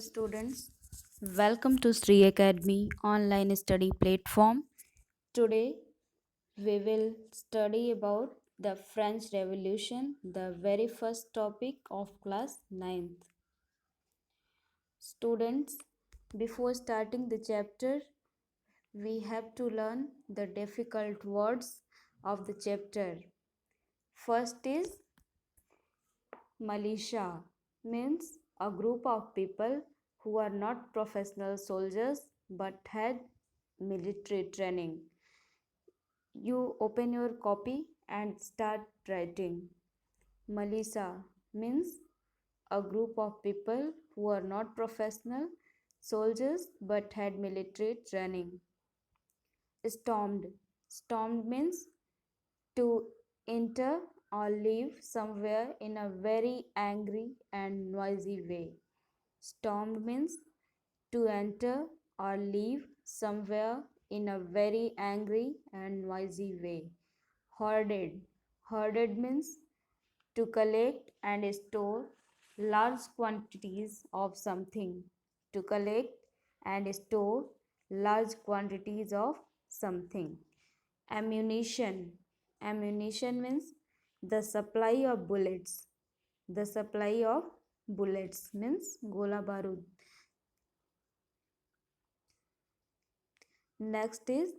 students, welcome to Sri Academy online study platform. Today we will study about the French Revolution, the very first topic of class ninth. Students, before starting the chapter, we have to learn the difficult words of the chapter. First is militia, means a group of people who are not professional soldiers but had military training. You open your copy and start writing. Militia means a group of people who are not professional soldiers but had military training. Stormed. Stormed means to enter or leave somewhere in a very angry and noisy way. Stormed means to enter or leave somewhere in a very angry and noisy way. Hoarded. Hoarded means to collect and store large quantities of something. To collect and store large quantities of something. Ammunition. Ammunition means the supply of bullets. The supply of bullets means gola barud. Next is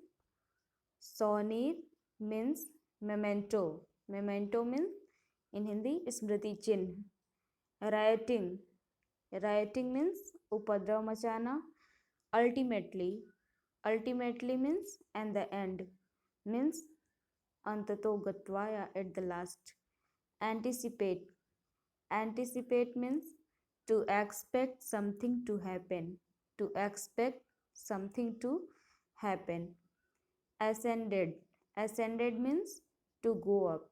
souvenir means memento. Memento means in Hindi स्मृति चिन्ह. Rioting. Rioting means उपद्रव मचाना. Ultimately. Ultimately means and the end. Means अंततो गत्वा या at the last. Anticipate. Anticipate means to expect something to happen. To expect something to happen. Ascended. Ascended means to go up.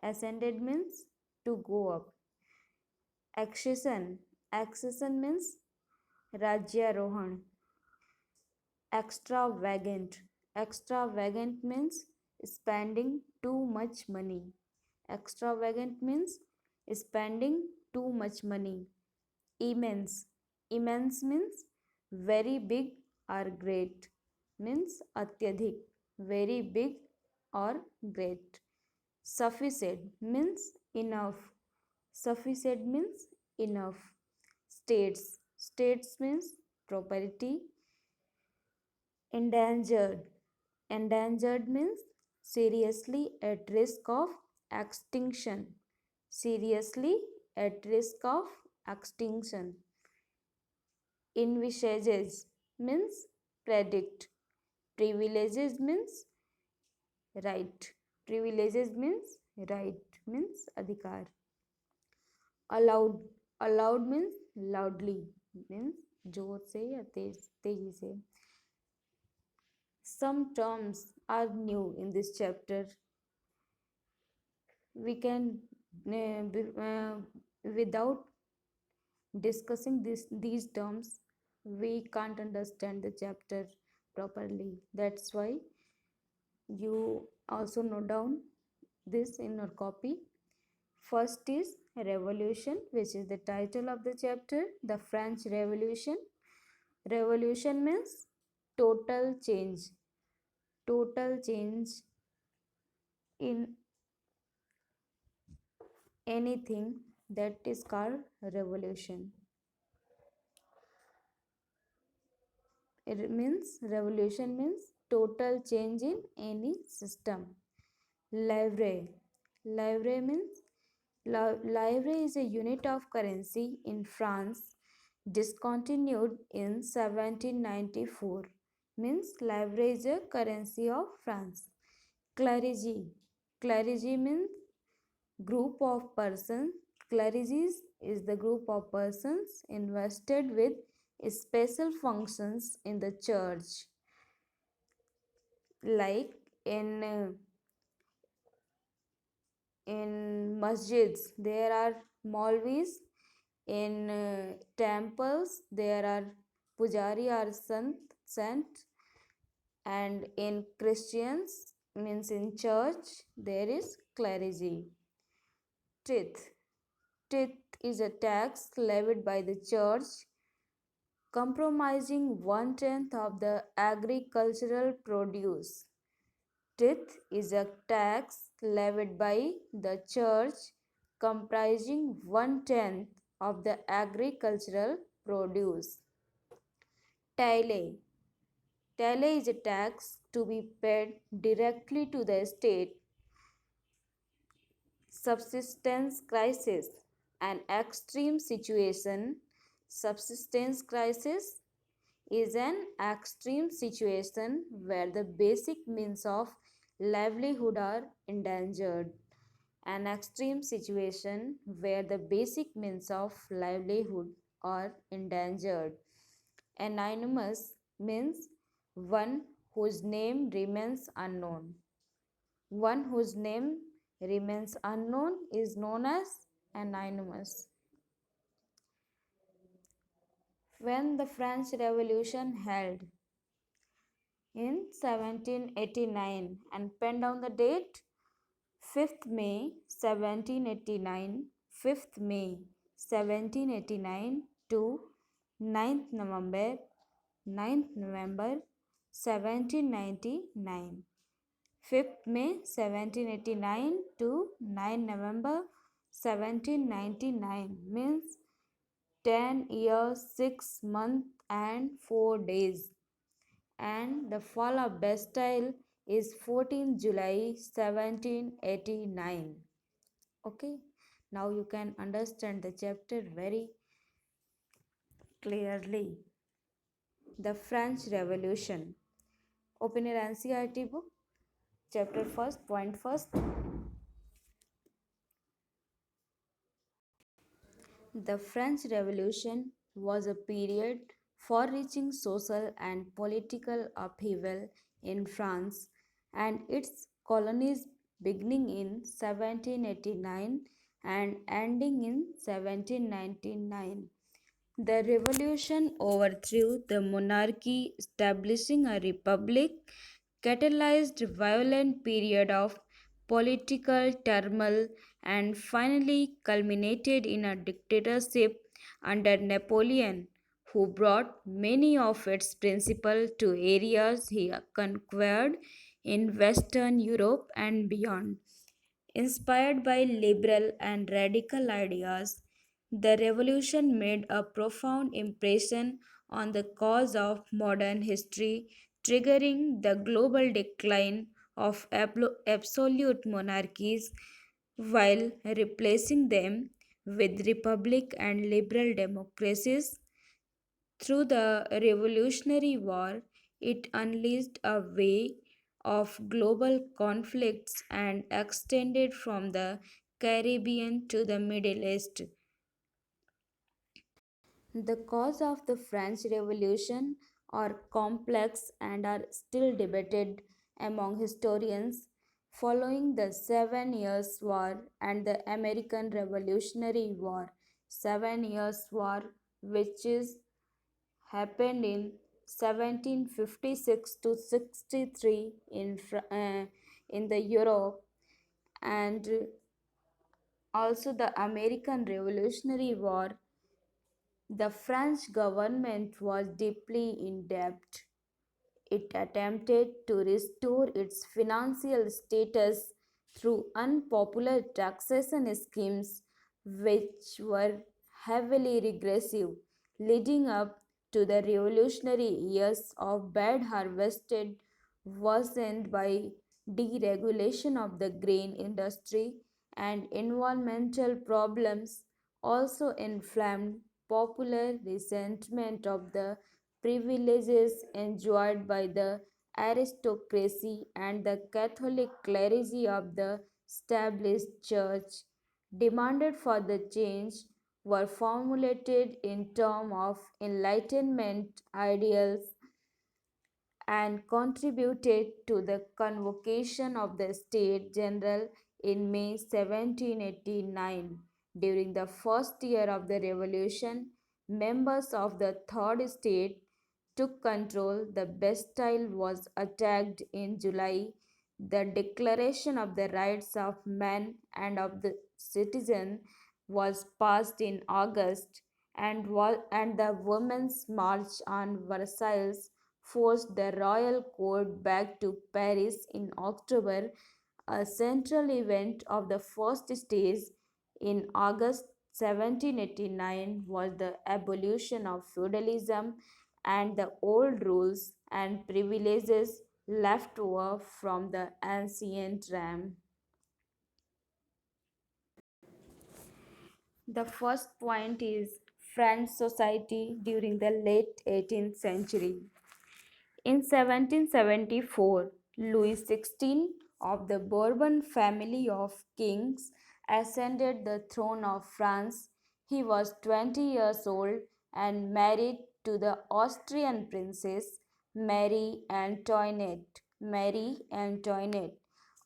Ascended means to go up. Accession. Accession means Rajyarohan. Extravagant. Extravagant means spending too much money. Extravagant means spending too much money. Immense. Immense means very big or great. Means atyadhik. Very big or great. Sufficient means enough. Sufficient means enough. States. States means property. Endangered. Endangered means seriously at risk of extinction. Seriously at risk of extinction. Envisages means predict. Privileges means right. Privileges means right. Means adhikar. Allowed. Allowed means loudly. Means जोर से या तेजी से. Some terms are new in this chapter. We can, without discussing these terms, we can't understand the chapter properly. That's why you also note down this in your copy. First is Revolution, which is the title of the chapter, the French Revolution. Revolution means total change. Total change in anything, that is called revolution. It means revolution means total change in any system. Livre. Livre means livre is a unit of currency in France discontinued in 1794. Means livre is a currency of France. Clergy. Clergy means group of persons. Clergies is the group of persons invested with special functions in the church. Like in masjids there are maulvis. In temples there are pujari or sant. And in Christians, means in church, there is clergy. Truth. Tithe is a tax levied by the church comprising one tenth of the agricultural produce. Tithe is a tax levied by the church comprising one tenth of the agricultural produce. Taille. Taille is a tax to be paid directly to the state. Subsistence crisis. An extreme situation. Subsistence crisis is an extreme situation where the basic means of livelihood are endangered. An extreme situation where the basic means of livelihood are endangered. Anonymous means one whose name remains unknown. One whose name remains unknown is known as anonymous. When the French Revolution held in 1789 and pen down the date 5th May 1789, 5th May 1789 to 9th November 1799. 5th May 1789 to 9 November 1799 means 10 years, 6 months and 4 days. And the fall of Bastille is 14 July 1789. Okay, now you can understand the chapter very clearly. The French Revolution. Open your NCERT book, chapter first, point first. The French Revolution was a period for reaching social and political upheaval in France and its colonies beginning in 1789 and ending in 1799. The revolution overthrew the monarchy, establishing a republic, catalyzed a violent period of political turmoil, and finally culminated in a dictatorship under Napoleon, who brought many of its principles to areas he conquered in Western Europe and beyond. Inspired by liberal and radical ideas, the revolution made a profound impression on the course of modern history, triggering the global decline of absolute monarchies while replacing them with republic and liberal democracies. Through the Revolutionary War, it unleashed a wave of global conflicts and extended from the Caribbean to the Middle East. The cause of the French Revolution are complex and are still debated among historians. Following the Seven Years' War and the American Revolutionary War, 7 Years' War, which is happened in 1756 to 63 in the Europe, and also the American Revolutionary War. The French government was deeply in debt. It attempted to restore its financial status through unpopular taxation schemes, which were heavily regressive, leading up to the revolutionary years of bad harvested, worsened by deregulation of the grain industry and environmental problems, also inflamed popular resentment of the privileges enjoyed by the aristocracy and the Catholic clergy of the established church demanded for the change were formulated in terms of Enlightenment ideals and contributed to the convocation of the State General in May 1789. During the first year of the Revolution, members of the Third Estate took control. The Bastille was attacked in July. The Declaration of the Rights of Man and of the Citizen was passed in August, and the Women's March on Versailles forced the royal court back to Paris in October. A central event of the first stage in August 1789 was the abolition of feudalism and the old rules and privileges left over from the ancient Rome. The first point is French society during the late 18th century. In 1774, Louis XVI of the Bourbon family of kings ascended the throne of France. He was 20 years old and married to the Austrian princess Marie Antoinette. Marie Antoinette.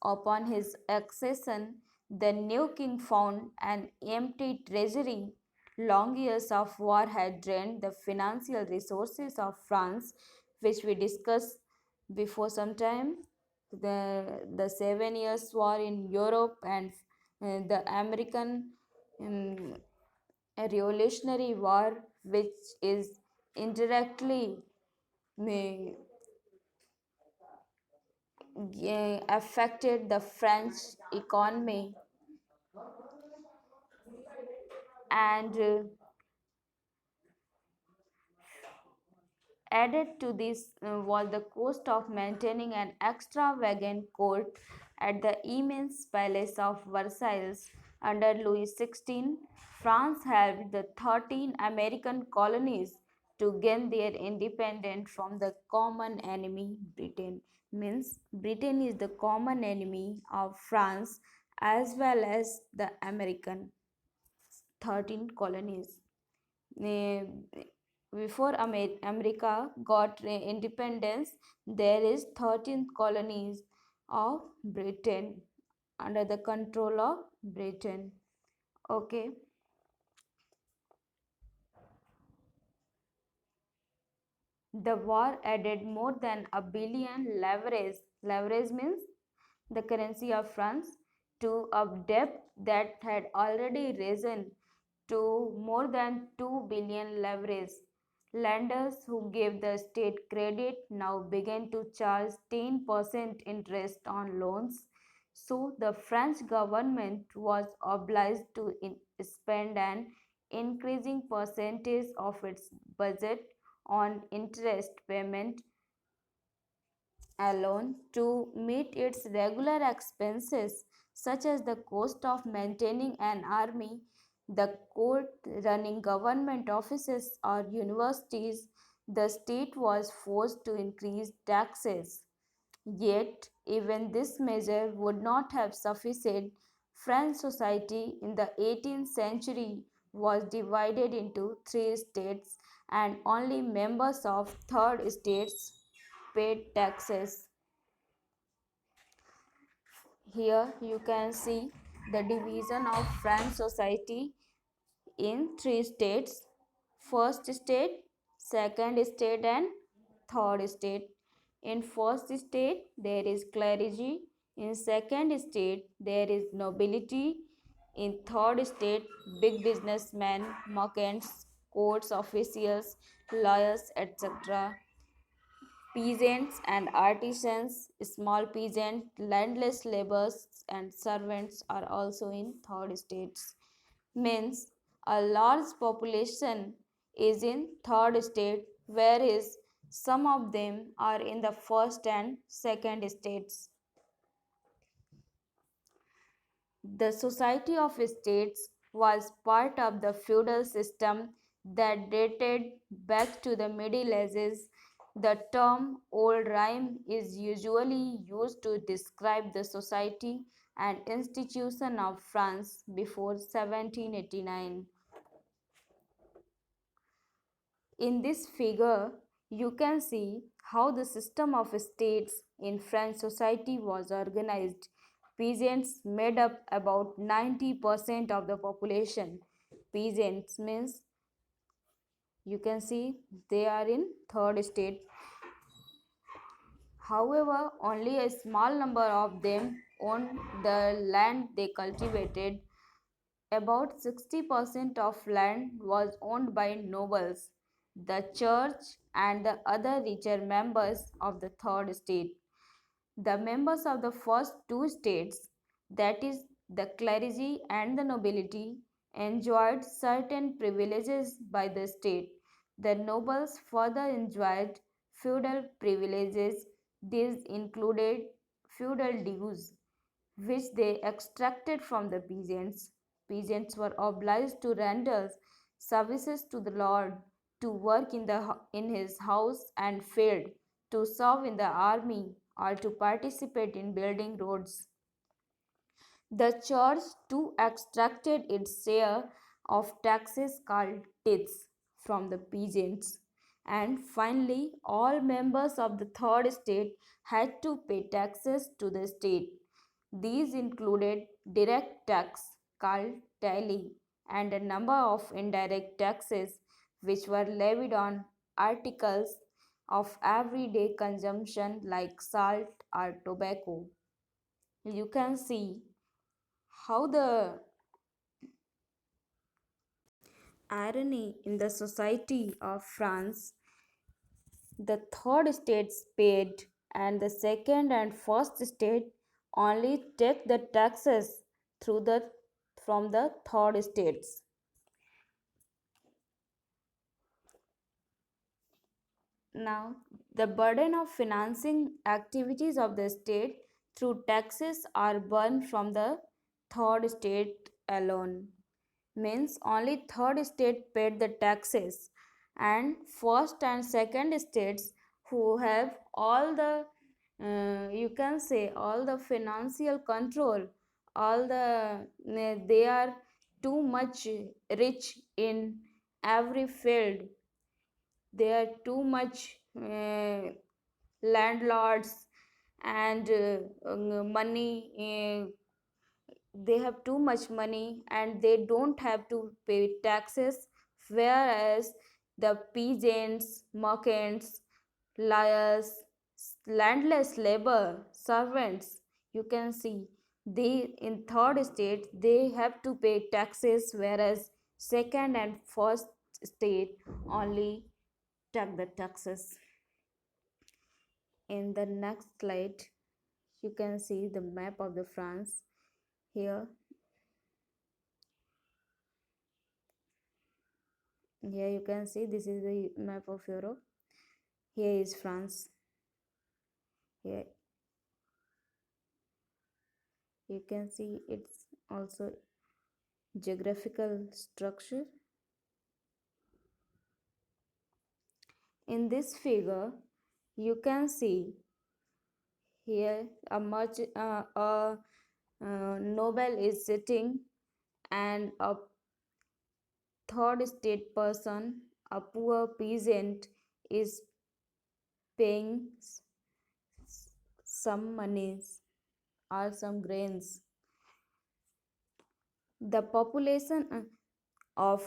Upon his accession, the new king found an empty treasury. Long years of war had drained the financial resources of France, which we discussed before some time. The 7 years war in Europe and the American um, Revolutionary War, which is indirectly may, affected the French economy and added to this was the cost of maintaining an extravagant court at the immense palace of Versailles. Under Louis XVI, France helped the 13 American colonies to gain their independence from the common enemy Britain. Means Britain is the common enemy of France as well as the American 13 colonies. Eh, Before America got independence, there is 13 colonies of Britain under the control of Britain. Okay. The war added more than a billion leverage. Leverage means the currency of France to a debt that had already risen to more than 2 billion leverage. Lenders who gave the state credit now began to charge 10% interest on loans. So the French government was obliged to spend an increasing percentage of its budget on interest payment alone to meet its regular expenses, such as the cost of maintaining an army, the court, running government offices, or universities. The state was forced to increase taxes. Yet, even this measure would not have sufficed. French society in the 18th century was divided into three states, and only members of third states paid taxes. Here you can see the division of French society in three states: first state, second state, and third state. In first state, there is clergy. In second state, there is nobility. In third state, big businessmen, merchants, courts officials, lawyers, etc. Peasants and artisans, small peasant, landless laborers, and servants are also in third states. Means a large population is in third state, whereas some of them are in the first and second states. The Society of States was part of the feudal system that dated back to the Middle Ages. The term Old Rime is usually used to describe the society and institution of France before 1789. In this figure, you can see how the system of states in French society was organized. Peasants made up about 90% of the population. Peasants means you can see they are in third state. However, only a small number of them owned the land they cultivated. About 60% of land was owned by nobles, the church, and the other richer members of the third estate. The members of the first two states, that is, the clergy and the nobility, enjoyed certain privileges by the state. The nobles further enjoyed feudal privileges. These included feudal dues, which they extracted from the peasants. Peasants were obliged to render services to the lord, to work in his house and field, to serve in the army, or to participate in building roads. The church too extracted its share of taxes called tithes from the peasants. And finally, all members of the third estate had to pay taxes to the state. These included direct tax called tally and a number of indirect taxes which were levied on articles of everyday consumption like salt or tobacco. You can see how the irony in the society of France, the third estates paid and the second and first estate only take the taxes through the from the third estates. Now, the burden of financing activities of the state through taxes are borne from the third estate alone. Means only third estate paid the taxes, and first and second estates who have all the you can say all the financial control, all the they are too much rich in every field, they are too much landlords and money, they have too much money and they don't have to pay taxes, whereas the peasants, merchants, liars, landless labor, servants, you can see they in third estate they have to pay taxes, whereas second and first state only take the taxes. In the next slide, you can see the map of the France here. Here you can see this is the map of Europe. Here is France. Here you can see its also geographical structure. In this figure, you can see here a noble is sitting and a third state person, a poor peasant, is paying some monies or some grains. The population of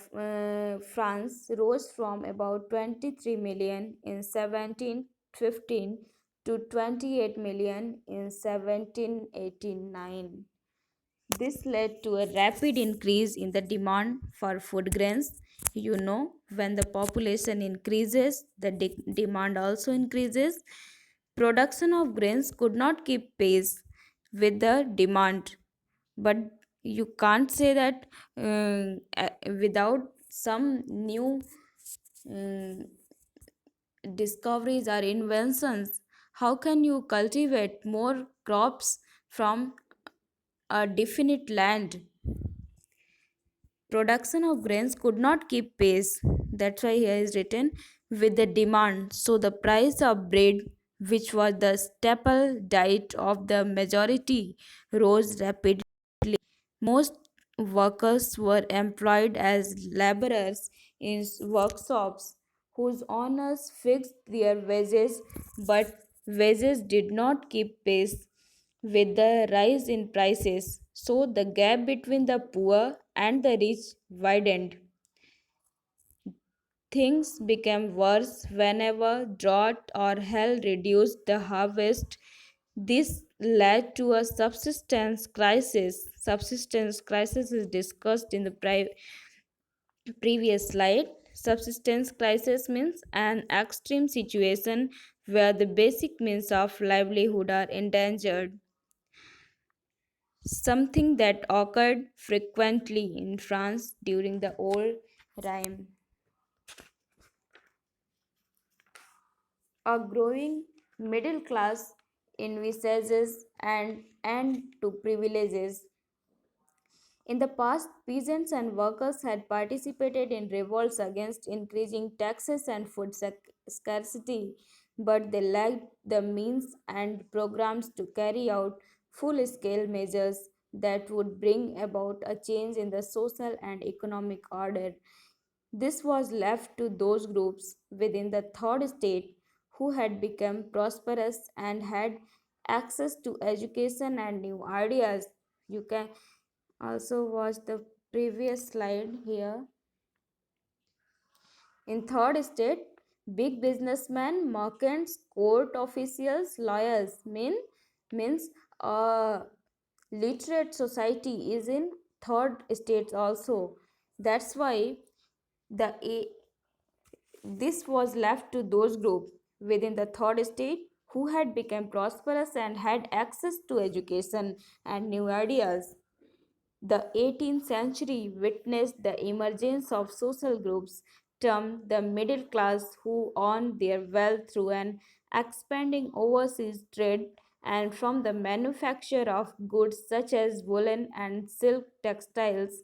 France rose from about 23 million in 1715 to 28 million in 1789. This led to a rapid increase in the demand for food grains. You know, when the population increases, the demand also increases. Production of grains could not keep pace with the demand, but you can't say that without some new um, discoveries or inventions, how can you cultivate more crops from a definite land? Production of grains could not keep pace. That's why here is written with the demand. So the price of bread, which was the staple diet of the majority, rose rapidly. Most workers were employed as laborers in workshops whose owners fixed their wages, but wages did not keep pace with the rise in prices. So the gap between the poor and the rich widened. Things became worse whenever drought or hail reduced the harvest. This led to a subsistence crisis subsistence crisis is discussed in the previous slide. Subsistence crisis means an extreme situation where the basic means of livelihood are endangered, something that occurred frequently in France during the Old Rhine. A growing middle class envisages an end to privileges. In the past, peasants and workers had participated in revolts against increasing taxes and food scarcity, but they lacked the means and programs to carry out full scale measures that would bring about a change in the social and economic order. This was left to those groups within the third state who had become prosperous and had access to education and new ideas. You can also watch the previous slide here. In third state, big businessmen, merchants, court officials, lawyers means a literate society is in third states also. That's why the this was left to those groups within the third state who had become prosperous and had access to education and new ideas. The 18th century witnessed the emergence of social groups termed the middle class who earned their wealth through an expanding overseas trade and from the manufacture of goods such as woolen and silk textiles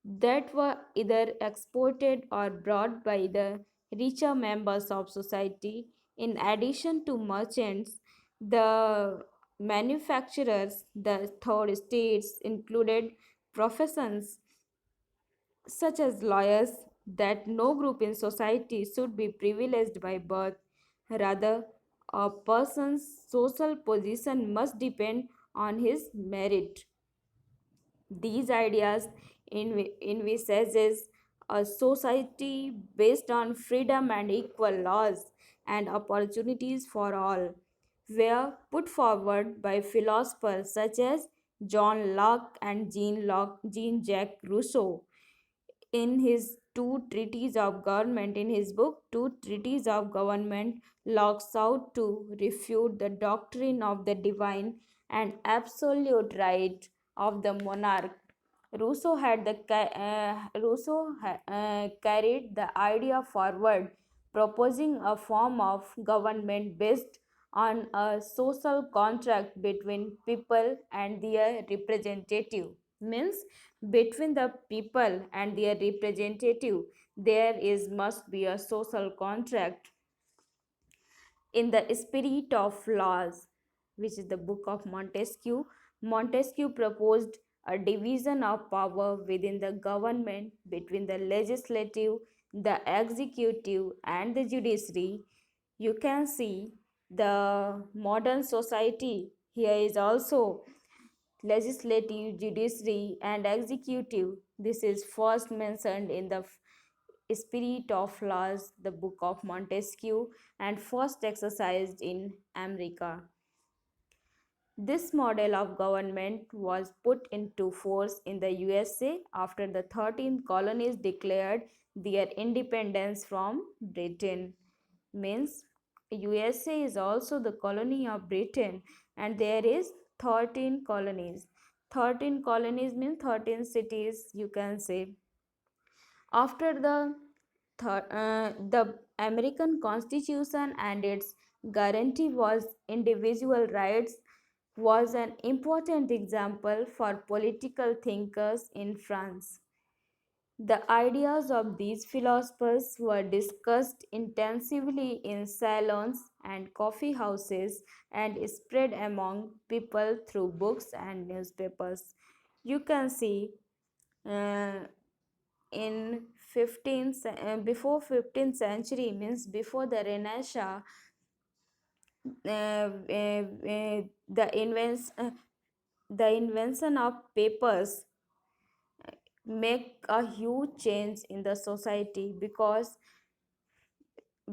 that were either exported or brought by the richer members of society. In addition to merchants, the manufacturers, the third states included professions such as lawyers that no group in society should be privileged by birth. Rather, a person's social position must depend on his merit. These ideas envisages a society based on freedom and equal laws and opportunities for all, were put forward by philosophers such as John Locke and Jean-Jacques Rousseau in his in his book Two Treatises of Government. Locke sought to refute the doctrine of the divine and absolute right of the monarch. Rousseau carried the idea forward, proposing a form of government based on a social contract between people and their representative. Means between the people and their representative, there is must be a social contract in the spirit of laws, which is the book of Montesquieu. Montesquieu proposed a division of power within the government between the legislative, the executive, and the judiciary. You can see the modern society here is also legislative, judiciary, and executive. This is first mentioned in the Spirit of Laws, the book of Montesquieu, and first exercised in America. This model of government was put into force in the USA after the 13 colonies declared their independence from Britain. Means USA is also the colony of Britain and there is 13 colonies. 13 colonies means 13 cities, you can say. After the American Constitution and its guarantee was individual rights was an important example for political thinkers in France. The ideas of these philosophers were discussed intensively in salons and coffee houses and spread among people through books and newspapers. You can see uh, in before 15th century means before the Renaissance, the the invention of papers make a huge change in the society because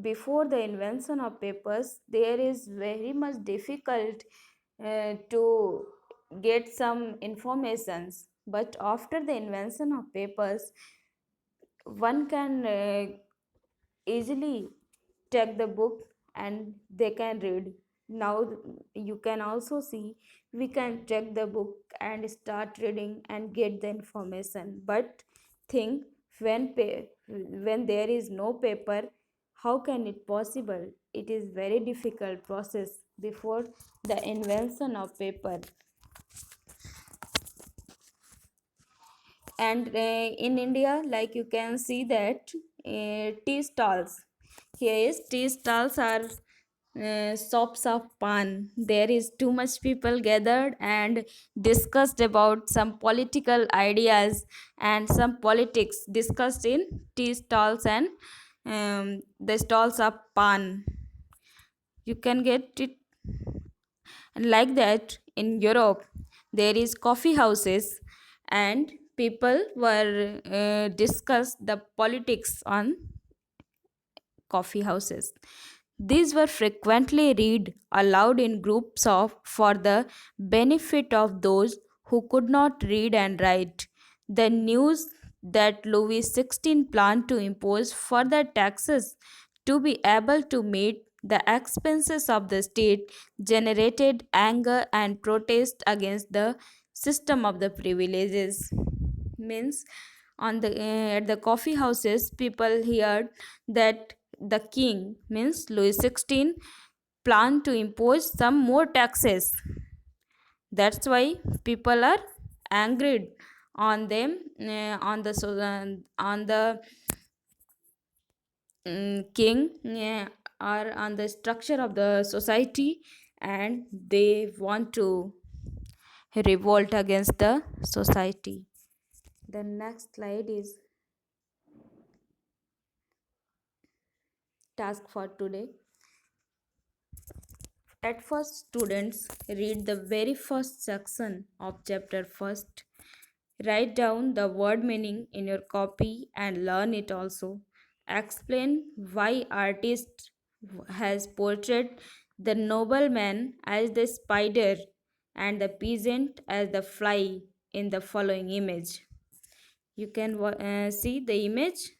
before the invention of papers there is very much difficult to get some informations. But after the invention of papers, one can easily take the book and they can read. Now you can also see we can check the book and start reading and get the information. But think, when there is no paper, how can it possible? It is very difficult process before the invention of paper. And in India, like you can see that tea stalls, here is tea stalls are shops of pan. There is too much people gathered and discussed about some political ideas, and some politics discussed in tea stalls and the stalls of pan. You can get it. And like that, in Europe, there is coffee houses, and people were discuss the politics on coffee houses. These were frequently read aloud in groups of for the benefit of those who could not read and write. The news that Louis XVI planned to impose further taxes to be able to meet the expenses of the state generated anger and protest against the system of the privileges. Means, at the coffee houses, people heard that the king, means Louis XVI, planned to impose some more taxes. That's why people are angered on them, on the king, or on the structure of the society, and they want to revolt against the society. The next slide is task for today. At first, students read the very first section of chapter first. Write down the word meaning in your copy and learn it also. Explain why artist has portrayed the nobleman as the spider and the peasant as the fly in the following image. You can see the image.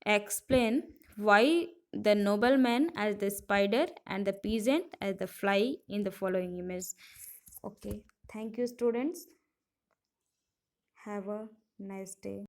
Explain why the nobleman as the spider and the peasant as the fly in the following image. Okay, thank you, students. Have a nice day.